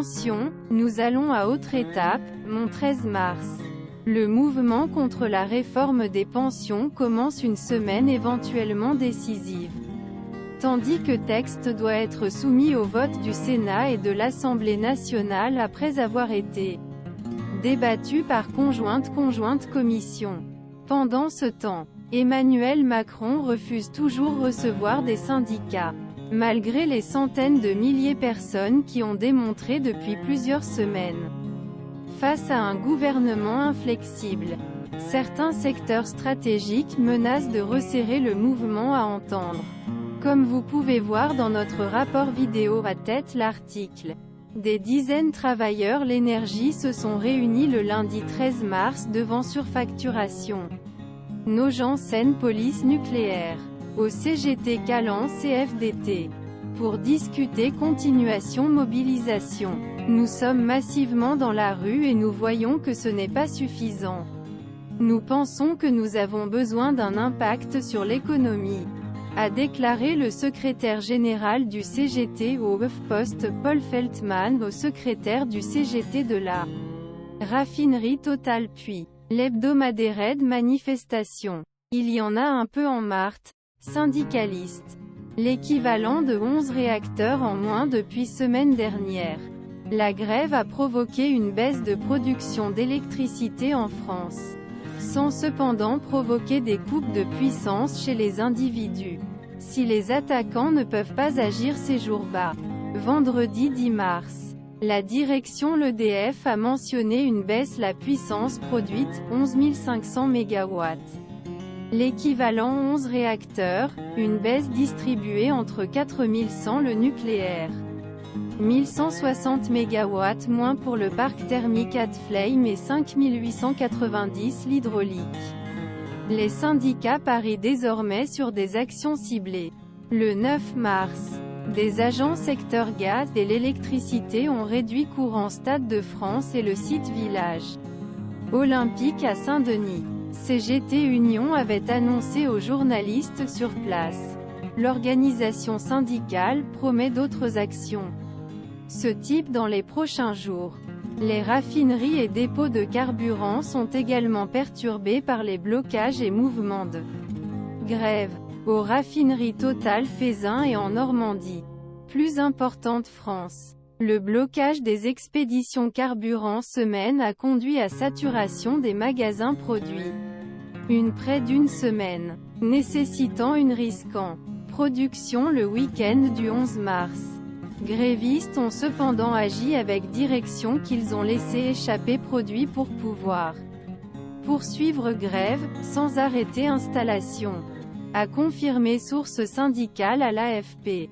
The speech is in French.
Attention, nous allons à autre étape, mon 13 mars. Le mouvement contre la réforme des pensions commence une semaine éventuellement décisive. Tandis que texte doit être soumis au vote du Sénat et de l'Assemblée nationale après avoir été débattu par conjointe commission. Pendant ce temps, Emmanuel Macron refuse toujours recevoir des syndicats. Malgré les centaines de milliers de personnes qui ont démontré depuis plusieurs semaines face à un gouvernement inflexible, certains secteurs stratégiques menacent de resserrer le mouvement à entendre. Comme vous pouvez voir dans notre rapport vidéo à tête l'article. Des dizaines de travailleurs l'énergie se sont réunis le lundi 13 mars devant surfacturation. Nogent-Seine police nucléaire. Au CGT Calan CFDT. Pour discuter continuation mobilisation. Nous sommes massivement dans la rue et nous voyons que ce n'est pas suffisant. Nous pensons que nous avons besoin d'un impact sur l'économie, a déclaré le secrétaire général du CGT au HuffPost Paul Feltman au secrétaire du CGT de la raffinerie Total puis l'hebdomadaire de manifestation. Il y en a un peu en Marthe, syndicaliste. L'équivalent de 11 réacteurs en moins depuis semaine dernière. La grève a provoqué une baisse de production d'électricité en France, sans cependant provoquer des coupes de puissance chez les individus. Si les attaquants ne peuvent pas agir ces jours bas. Vendredi 10 mars. La direction l'EDF a mentionné une baisse la puissance produite, 11 500 MW. L'équivalent 11 réacteurs, une baisse distribuée entre 4100 le nucléaire. 1160 MW moins pour le parc thermique Atflame et 5890 l'hydraulique. Les syndicats parient désormais sur des actions ciblées. Le 9 mars. Des agents secteur gaz et l'électricité ont réduit courant Stade de France et le site village olympique à Saint-Denis. CGT Union avait annoncé aux journalistes sur place. L'organisation syndicale promet d'autres actions. Ce type dans les prochains jours. Les raffineries et dépôts de carburant sont également perturbés par les blocages et mouvements de grève. Aux raffineries Total Feyzin et en Normandie. Plus importante France. Le blocage des expéditions carburant semaine a conduit à saturation des magasins produits. Près d'une semaine, nécessitant une risquant production le week-end du 11 mars. Grévistes ont cependant agi avec direction qu'ils ont laissé échapper produits pour pouvoir poursuivre grève, sans arrêter installation, a confirmé source syndicale à l'AFP.